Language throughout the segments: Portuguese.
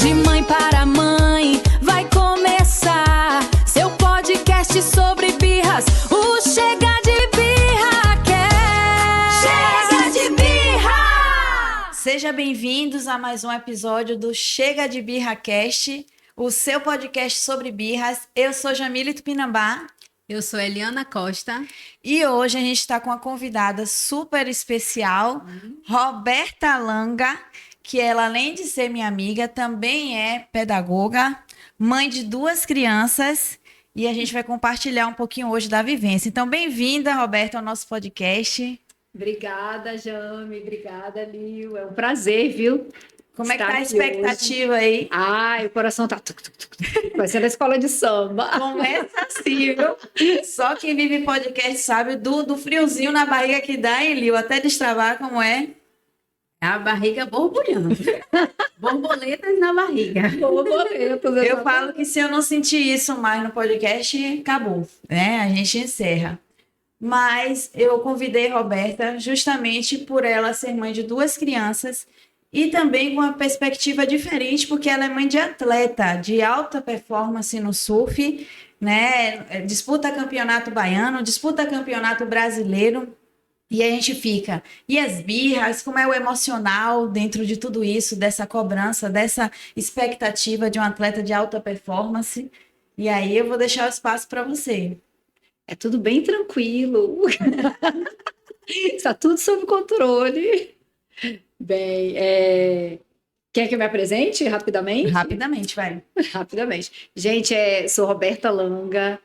De mãe para mãe, vai começar seu podcast sobre birras. O Chega de Birra Cast. Chega de Birra! Sejam bem-vindos a mais um episódio do Chega de Birra Cast, o seu podcast sobre birras. Eu sou Jamile Tupinambá. Eu sou Eliana Costa. E hoje a gente está com uma convidada super especial, Roberta Langa, que ela, além de ser minha amiga, também é pedagoga, mãe de 2 crianças, e a gente vai compartilhar um pouquinho hoje da vivência. Então, bem-vinda, Roberta, ao nosso podcast. Obrigada, Jami. Obrigada, Lil. É um prazer, viu? Como é que tá a expectativa hoje aí? Ai, o coração tá... Vai ser na escola de samba. Começa assim, viu? Só quem vive podcast sabe do friozinho na barriga que dá, hein, Lil? Até destravar como é. A barriga borbulhando. Borboletas na barriga. Borboletas. Eu falo que se eu não sentir isso mais no podcast, acabou, né? A gente encerra. Mas eu convidei Roberta justamente por ela ser mãe de 2 crianças e também com uma perspectiva diferente, porque ela é mãe de atleta de alta performance no surf, né? Disputa campeonato baiano, disputa campeonato brasileiro. E a gente fica, e as birras, como é o emocional dentro de tudo isso, dessa cobrança, dessa expectativa de um atleta de alta performance. E aí eu vou deixar o espaço para você. É tudo bem tranquilo. Está tudo sob controle. Bem, quer que eu me apresente rapidamente? Rapidamente, vai. Rapidamente. Gente, sou Roberta Langa,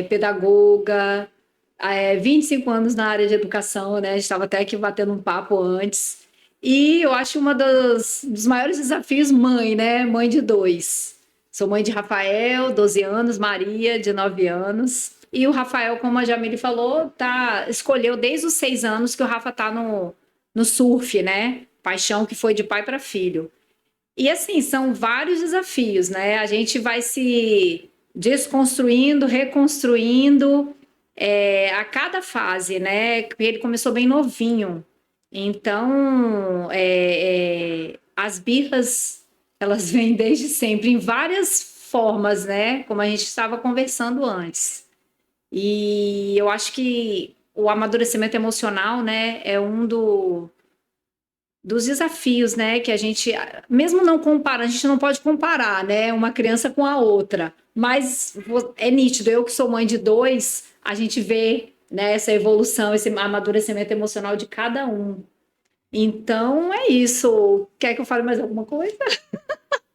pedagoga, 25 anos na área de educação, né? A gente estava até aqui batendo um papo antes. E eu acho dos maiores desafios mãe, né? Mãe de 2. Sou mãe de Rafael, 12 anos, Maria, de 9 anos. E o Rafael, como a Jamile falou, escolheu desde os 6 anos que o Rafa tá no surf, né? Paixão que foi de pai para filho. E assim, são vários desafios, né? A gente vai se desconstruindo, reconstruindo a cada fase, né? Ele começou bem novinho. Então, as birras, elas vêm desde sempre, em várias formas, né? Como a gente estava conversando antes. E eu acho que o amadurecimento emocional, né, é um dos desafios, né, que a gente, mesmo não comparando, a gente não pode comparar, né, uma criança com a outra, mas é nítido, eu que sou mãe de 2, a gente vê, né, essa evolução, esse amadurecimento emocional de cada um. Então, é isso. Quer que eu fale mais alguma coisa?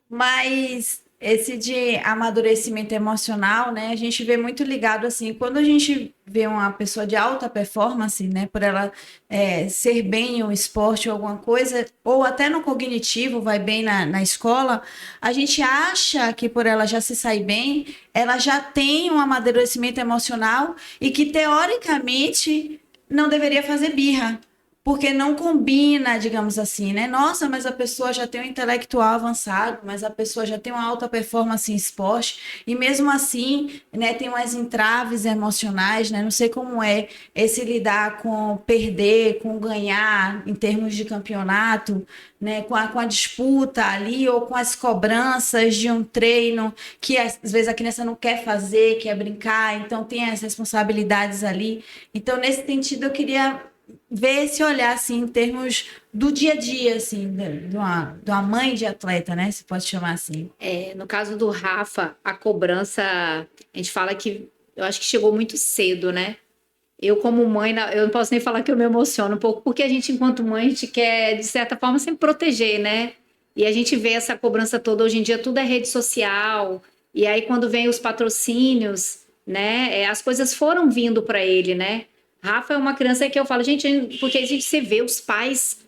Mas esse de amadurecimento emocional, né, a gente vê muito ligado assim, quando a gente vê uma pessoa de alta performance, né, por ela ser bem no esporte ou alguma coisa, ou até no cognitivo, vai bem na escola, a gente acha que por ela já se sair bem, ela já tem um amadurecimento emocional e que teoricamente não deveria fazer birra. Porque não combina, digamos assim, né? Nossa, mas a pessoa já tem um intelectual avançado, mas a pessoa já tem uma alta performance em esporte, e mesmo assim, né, tem umas entraves emocionais, né? Não sei como é esse lidar com perder, com ganhar em termos de campeonato, né? Com a disputa ali, ou com as cobranças de um treino que às vezes a criança não quer fazer, quer brincar, então tem as responsabilidades ali. Então, nesse sentido, eu queria ver esse olhar, assim, em termos do dia a dia, assim, de uma mãe de atleta, né? Se pode chamar assim. No caso do Rafa, a cobrança, a gente fala que, eu acho que chegou muito cedo, né? Eu, como mãe, eu não posso nem falar que eu me emociono um pouco, porque a gente, enquanto mãe, a gente quer, de certa forma, sempre proteger, né? E a gente vê essa cobrança toda, hoje em dia tudo é rede social, e aí quando vem os patrocínios, né? As coisas foram vindo para ele, né? Rafa é uma criança que eu falo, gente, porque a gente se vê os pais,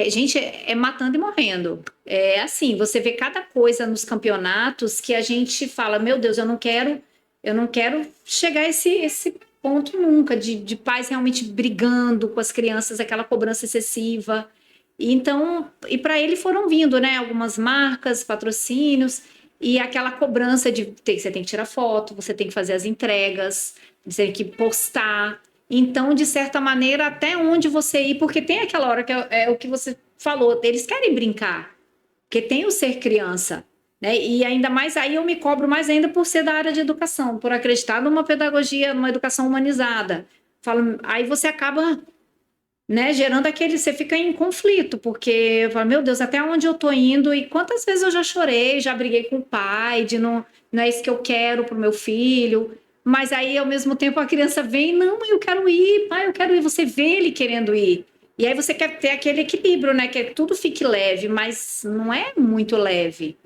gente, matando e morrendo. É assim, você vê cada coisa nos campeonatos que a gente fala, meu Deus, eu não quero chegar a esse ponto nunca, de pais realmente brigando com as crianças, aquela cobrança excessiva. Então, e para ele foram vindo, né, algumas marcas, patrocínios, e aquela cobrança você tem que tirar foto, você tem que fazer as entregas, você tem que postar. Então, de certa maneira, até onde você ir, porque tem aquela hora que é o que você falou, eles querem brincar, porque tem o ser criança, né? E ainda mais aí eu me cobro mais ainda por ser da área de educação, por acreditar numa pedagogia, numa educação humanizada. Falo, aí você acaba, né, gerando aquele, você fica em conflito, porque eu falo, meu Deus, até onde eu tô indo? E quantas vezes eu já chorei, já briguei com o pai, de não é isso que eu quero pro meu filho. Mas aí, ao mesmo tempo, a criança vem, não, eu quero ir, pai, eu quero ir. Você vê ele querendo ir. E aí você quer ter aquele equilíbrio, né? Que tudo fique leve, mas não é muito leve.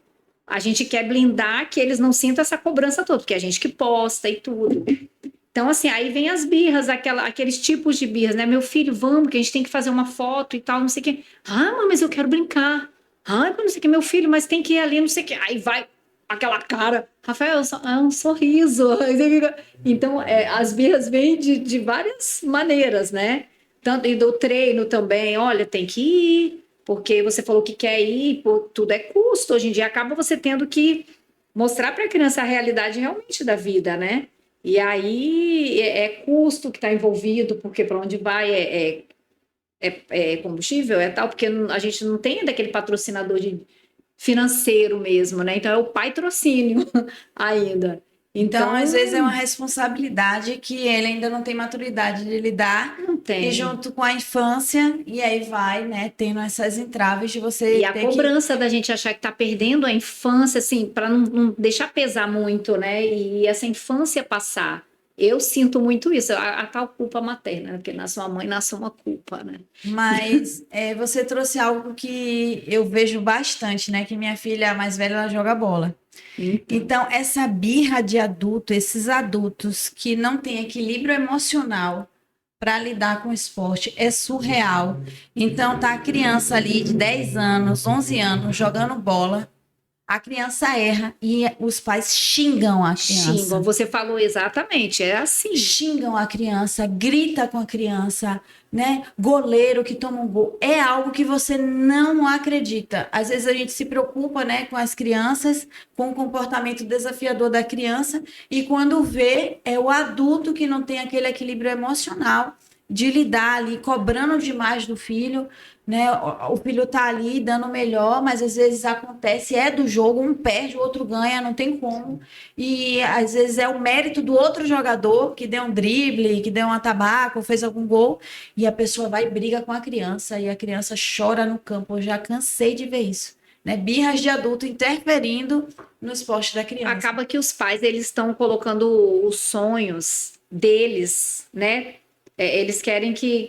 A gente quer blindar que eles não sintam essa cobrança toda, porque é a gente que posta e tudo. Então, assim, aí vem as birras, aqueles tipos de birras, né? Meu filho, vamos, que a gente tem que fazer uma foto e tal, não sei o quê. Ah, mãe, mas eu quero brincar. Ah, não sei o quê, meu filho, mas tem que ir ali, não sei o quê. Aí vai aquela cara, Rafael, é um sorriso. Então, as birras vêm de várias maneiras, né? Tanto e do treino também, olha, tem que ir, porque você falou que quer ir, tudo é custo. Hoje em dia acaba você tendo que mostrar para a criança a realidade realmente da vida, né? E aí é custo que está envolvido, porque para onde vai é combustível, é tal, porque a gente não tem daquele patrocinador financeiro mesmo, né? Então é o patrocínio ainda. Então, às vezes é uma responsabilidade que ele ainda não tem maturidade de lidar. Não tem. E junto com a infância, e aí vai, né, tendo essas entraves de você E a cobrança da gente achar que tá perdendo a infância, assim, para não deixar pesar muito, né? E essa infância passar. Eu sinto muito isso, a tal culpa materna, né? Porque nasce uma mãe, nasce uma culpa, né? Mas você trouxe algo que eu vejo bastante, né? Que minha filha mais velha, ela joga bola. Então, essa birra de adulto, esses adultos que não têm equilíbrio emocional para lidar com o esporte, é surreal. Então, tá a criança ali de 10 anos, 11 anos, jogando bola, a criança erra e os pais xingam a criança. Xingam, você falou exatamente, é assim. Xingam a criança, grita com a criança, né? Goleiro que toma um gol. É algo que você não acredita. Às vezes a gente se preocupa, né, com as crianças, com o comportamento desafiador da criança, e quando vê, é o adulto que não tem aquele equilíbrio emocional de lidar ali, cobrando demais do filho, né? O filho tá ali dando o melhor, mas às vezes acontece, é do jogo, um perde, o outro ganha, não tem como. E às vezes é o mérito do outro jogador que deu um drible, que deu um atabaco, fez algum gol, e a pessoa vai e briga com a criança, e a criança chora no campo. Eu já cansei de ver isso, né? Birras de adulto interferindo no esporte da criança. Acaba que os pais, eles estão colocando os sonhos deles, né? Eles querem que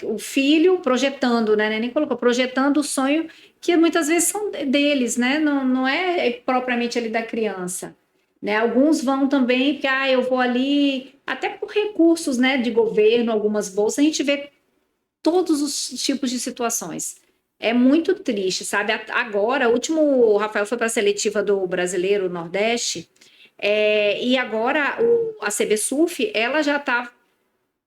o filho projetando, né? Nem colocou, projetando o sonho que muitas vezes são deles, né? Não é propriamente ali da criança, né? Alguns vão também, porque eu vou ali, até por recursos, né, de governo, algumas bolsas, a gente vê todos os tipos de situações. É muito triste, sabe? Agora, o Rafael foi para a seletiva do Brasileiro Nordeste, e agora a CB Surf,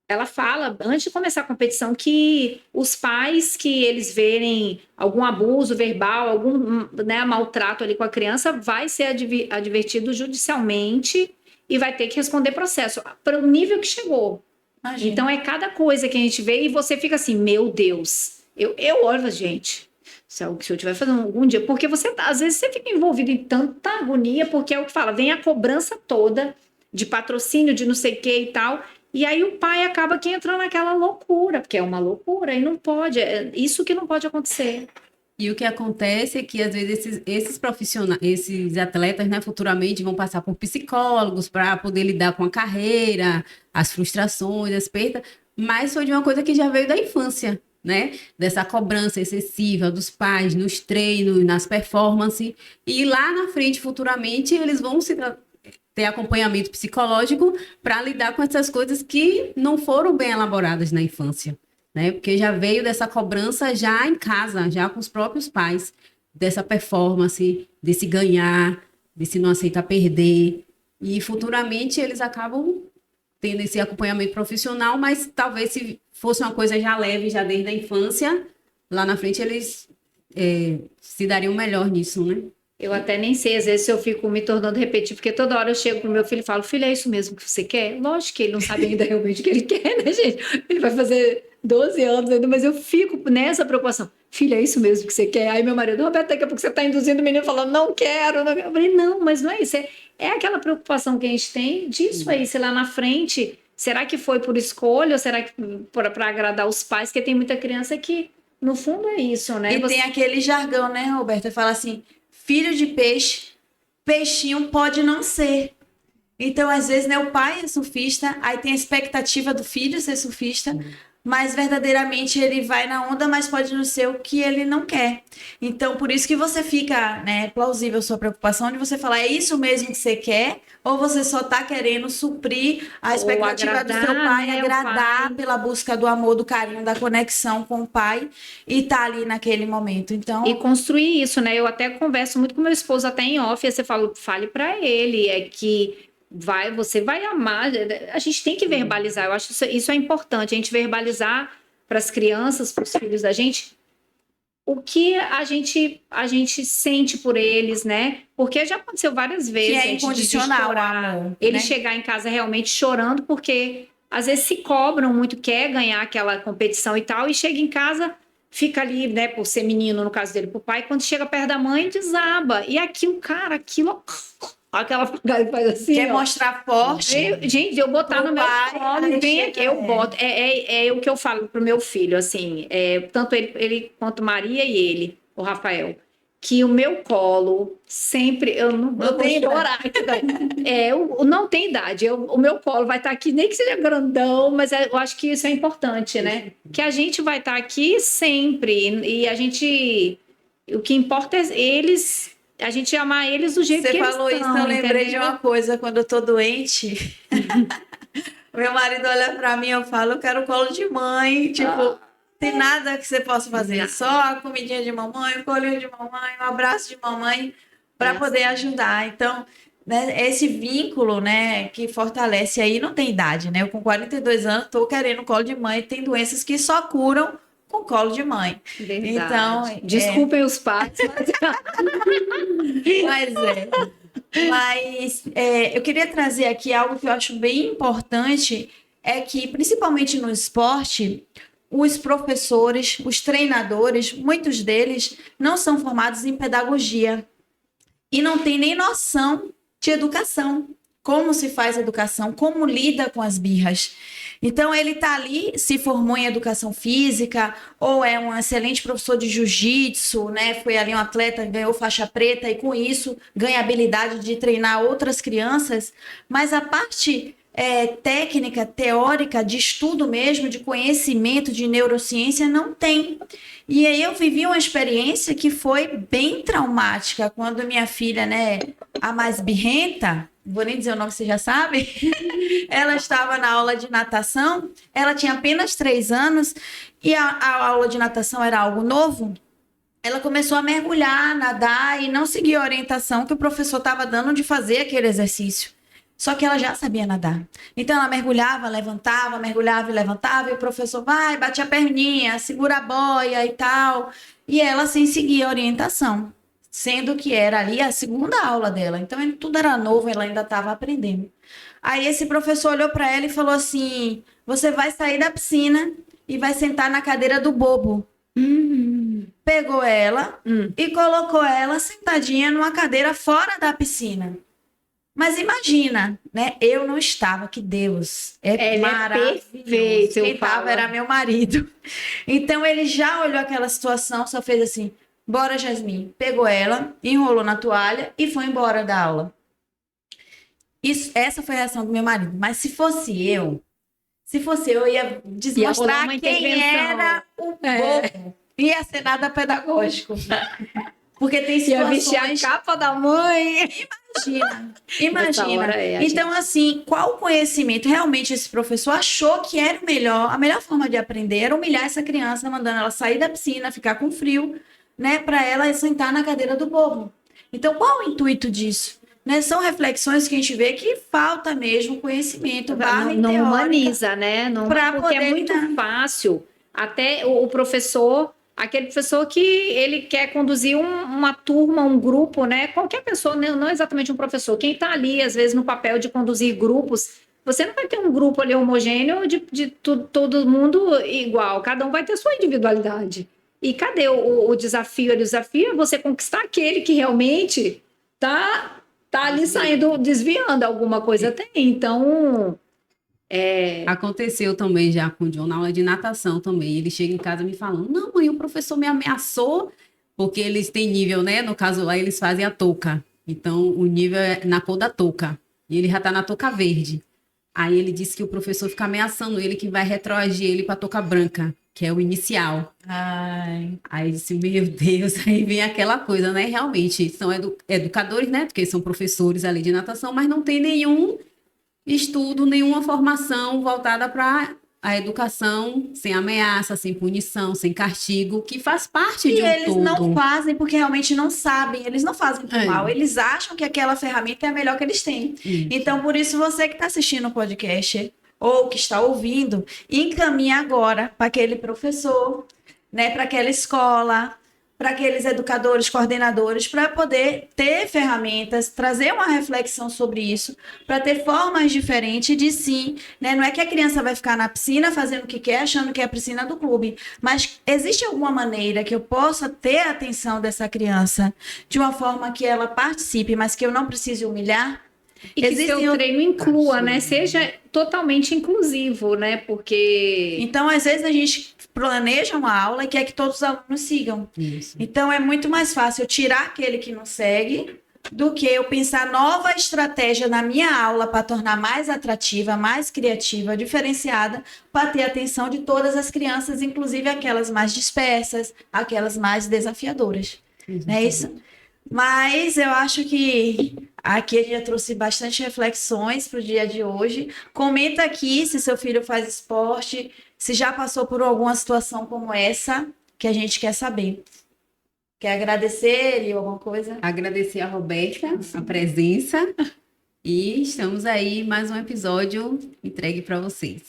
ela fala, antes de começar a competição, que os pais que eles verem algum abuso verbal, algum, né, maltrato ali com a criança, vai ser advertido judicialmente e vai ter que responder processo, para o nível que chegou. Imagina. Então, é cada coisa que a gente vê e você fica assim, meu Deus. Eu olho, gente, se eu tiver fazendo algum dia, porque às vezes você fica envolvido em tanta agonia, porque é o que fala, vem a cobrança toda de patrocínio, de não sei o que e tal. E aí o pai acaba que entra naquela loucura, porque é uma loucura e não pode, é isso que não pode acontecer. E o que acontece é que, às vezes, esses profissionais, esses atletas, né, futuramente vão passar por psicólogos para poder lidar com a carreira, as frustrações, as perdas, mas foi de uma coisa que já veio da infância, né? Dessa cobrança excessiva dos pais nos treinos, nas performances, e lá na frente, futuramente, eles vão ter acompanhamento psicológico para lidar com essas coisas que não foram bem elaboradas na infância, né? Porque já veio dessa cobrança já em casa, já com os próprios pais, dessa performance, desse ganhar, desse não aceitar perder. E futuramente eles acabam tendo esse acompanhamento profissional, mas talvez se fosse uma coisa já leve, já desde a infância, lá na frente eles se dariam melhor nisso, né? Eu até nem sei, às vezes eu fico me tornando repetitivo, porque toda hora eu chego pro meu filho e falo, filho, é isso mesmo que você quer? Lógico que ele não sabe ainda realmente o que ele quer, né, gente? Ele vai fazer 12 anos ainda, mas eu fico nessa preocupação. filha, é isso mesmo que você quer? Aí meu marido, Roberto, daqui a pouco você está induzindo o menino falando, não quero. Não quero. Eu falei, não, mas não é isso. É aquela preocupação que a gente tem disso aí, sei lá, na frente. Será que foi por escolha ou será que para agradar os pais? Porque tem muita criança que, no fundo, é isso, né? E tem aquele jargão, né, Roberta? Fala assim, filho de peixe, peixinho pode não ser. Então, às vezes, né, o pai é surfista, aí tem a expectativa do filho ser surfista, mas verdadeiramente ele vai na onda, mas pode não ser o que ele não quer. Então, por isso que você fica, né, plausível a sua preocupação de você falar, é isso mesmo que você quer? Ou você só tá querendo suprir a expectativa do seu pai, né, agradar pela busca do amor, do carinho, da conexão com o pai e tá ali naquele momento. Então, E construir isso, né? Eu até converso muito com meu esposo, até em off, e você fala, fale para ele, é que você vai amar. A gente tem que verbalizar, eu acho isso é importante, a gente verbalizar para as crianças, para os filhos da gente, o que a gente sente por eles, né? Porque já aconteceu várias vezes. que é gente, de incondicional, chorar, amor, ele né? chegar em casa realmente chorando, porque às vezes se cobram muito, quer ganhar aquela competição e tal, e chega em casa, fica ali, né, por ser menino, no caso dele, pro pai, quando chega perto da mãe, desaba. E aquilo, cara, aquela ele faz assim, Quer ó. mostrar forte. Gente, eu botar Pro no meu pai, colo, aí vem chega, aqui, eu boto. É o que eu falo pro meu filho, assim, tanto ele quanto Maria e ele, o Rafael, que o meu colo sempre, eu vou tem chorar. Não tem idade, o meu colo vai estar aqui, nem que seja grandão, mas eu acho que isso é importante, né? Que a gente vai estar aqui sempre, e a gente, o que importa é eles, a gente amar eles do jeito Você que eles falou isso, são, eu lembrei de entendeu? uma coisa, quando eu tô doente, meu marido olha pra mim, eu falo, eu quero colo de mãe, tipo, tem nada que você possa fazer, Não. só a comidinha de mamãe, o colinho de mamãe, um abraço de mamãe, para poder ajudar. Então, né, esse vínculo, né, que fortalece aí, não tem idade, né? Eu com 42 anos tô querendo colo de mãe, tem doenças que só curam com colo de mãe. Verdade. Então, Desculpem os pais, Mas eu queria trazer aqui algo que eu acho bem importante, é que, principalmente no esporte, os professores, os treinadores, muitos deles não são formados em pedagogia e não têm nem noção de educação, como se faz educação, como lida com as birras. Então, ele está ali, se formou em educação física, ou é um excelente professor de jiu-jitsu, né? Foi ali um atleta, ganhou faixa preta e com isso ganha a habilidade de treinar outras crianças. Mas a parte técnica, teórica, de estudo mesmo, de conhecimento de neurociência, não tem. E aí eu vivi uma experiência que foi bem traumática, quando minha filha, né, a mais birrenta, não vou nem dizer o nome, você já sabe, ela estava na aula de natação, ela tinha apenas 3 anos, e a aula de natação era algo novo. Ela começou a mergulhar, nadar, e não seguia a orientação que o professor estava dando de fazer aquele exercício. Só que ela já sabia nadar. Então, ela mergulhava, mergulhava e levantava, e o professor vai, bate a perninha, segura a boia e tal. E ela sem seguir a orientação, sendo que era ali a segunda aula dela. Então, tudo era novo, ela ainda estava aprendendo. Aí, esse professor olhou para ela e falou assim, você vai sair da piscina e vai sentar na cadeira do bobo. Pegou ela e colocou ela sentadinha numa cadeira fora da piscina. Mas imagina, né? Eu não estava, que Deus é maravilhoso. Perfeito, Quem estava era meu marido. Então ele já olhou aquela situação, só fez assim: bora, Jasmine. Pegou ela, enrolou na toalha e foi embora da aula. Essa foi a reação do meu marido. Mas se fosse eu ia desmostrar quem era o bobo. Ia ser nada pedagógico. Porque tem situações... Ia vestir a capa da mãe. Imagina. Então, assim, qual conhecimento realmente esse professor achou que era a melhor forma de aprender era humilhar essa criança, mandando ela sair da piscina, ficar com frio, né, para ela sentar na cadeira do bobo. Então, qual o intuito disso? Né, são reflexões que a gente vê que falta mesmo conhecimento. Não humaniza, né? Porque é muito fácil. Até o professor... Aquele professor que ele quer conduzir uma turma, um grupo, né? Qualquer pessoa, não exatamente um professor. Quem está ali, às vezes, no papel de conduzir grupos, você não vai ter um grupo ali homogêneo de todo mundo igual. Cada um vai ter sua individualidade. E cadê o desafio? O desafio é você conquistar aquele que realmente tá ali saindo, desviando alguma coisa tem. Então, Aconteceu também já com o John na aula de natação também. Ele chega em casa me falando: não, mãe, o professor me ameaçou, porque eles têm nível, né? No caso lá, eles fazem a touca. Então, o nível é na cor da touca. E ele já tá na touca verde. Aí ele disse que o professor fica ameaçando ele que vai retroagir ele para touca branca, que é o inicial. Ai, Aí eu disse, meu Deus, aí vem aquela coisa, né? Realmente, são educadores, né? Porque são professores ali de natação, mas não tem nenhum estudo, nenhuma formação voltada para a educação sem ameaça, sem punição, sem castigo, que faz parte e de um eles todo. não fazem porque realmente não sabem, eles não fazem por É. mal, eles acham que aquela ferramenta é a melhor que eles têm. Isso. Então, por isso, você que está assistindo o podcast ou que está ouvindo, encaminha agora para aquele professor, né, para aquela escola, para aqueles educadores, coordenadores, para poder ter ferramentas, trazer uma reflexão sobre isso, para ter formas diferentes de sim, né? Não é que a criança vai ficar na piscina fazendo o que quer, achando que é a piscina do clube, mas existe alguma maneira que eu possa ter a atenção dessa criança de uma forma que ela participe, mas que eu não precise humilhar? e que Existem seu treino inclua, né? Sim. Seja totalmente inclusivo, né? Porque Então, às vezes, a gente planeja uma aula e quer que todos os alunos sigam. Isso. Então, é muito mais fácil eu tirar aquele que não segue do que eu pensar nova estratégia na minha aula para tornar mais atrativa, mais criativa, diferenciada, para ter a atenção de todas as crianças, inclusive aquelas mais dispersas, aquelas mais desafiadoras. Não é isso? Mas eu acho que aqui a gente já trouxe bastante reflexões para o dia de hoje. Comenta aqui se seu filho faz esporte, se já passou por alguma situação como essa, que a gente quer saber. Quer agradecer ele ou alguma coisa? Agradecer a Roberta a presença e estamos aí mais um episódio entregue para vocês.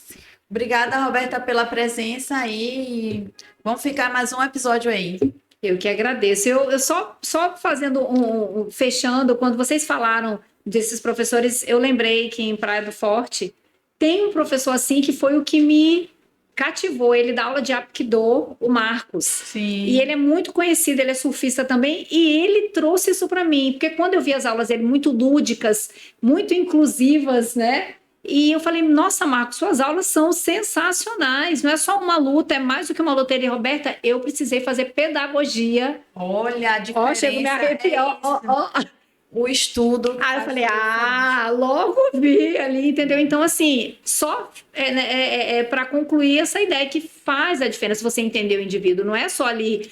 Obrigada, Roberta, pela presença aí. Vamos ficar mais um episódio aí. eu que agradeço. Eu só fazendo fechando, quando vocês falaram desses professores, eu lembrei que em Praia do Forte tem um professor assim que foi o que me cativou. Ele dá aula de Aikido, o Marcos. Sim. E ele é muito conhecido, ele é surfista também, e ele trouxe isso para mim, porque quando eu vi as aulas dele muito lúdicas, muito inclusivas, né? E eu falei, nossa, Marcos, suas aulas são sensacionais, não é só uma luta, é mais do que uma luta. Ele, Roberta, eu precisei fazer pedagogia. Olha a Ó, diferença. chego a me arrepiar, ó, ó. O estudo. Aí eu falei, faz logo vi ali, entendeu? Então, assim, só para concluir essa ideia que faz a diferença você entender o indivíduo, não é só ali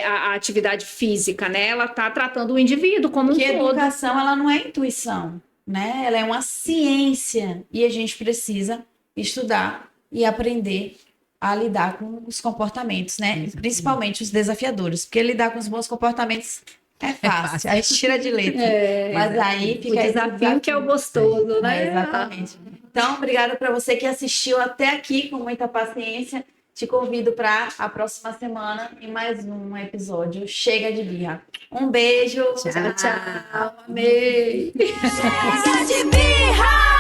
a atividade física, né? Ela está tratando o indivíduo como um que todo. educação, ela não é intuição, né? Ela é uma ciência e a gente precisa estudar e aprender a lidar com os comportamentos, né? Exatamente. Principalmente os desafiadores, porque lidar com os bons comportamentos é fácil, a gente tira de letra. Mas aí O fica esse desafio que é o gostoso, né? Exatamente. Então, obrigada para você que assistiu até aqui com muita paciência. Te convido para a próxima semana em mais um episódio Chega de Birra. Um beijo. Tchau. Tchau. Amei. Chega de birra!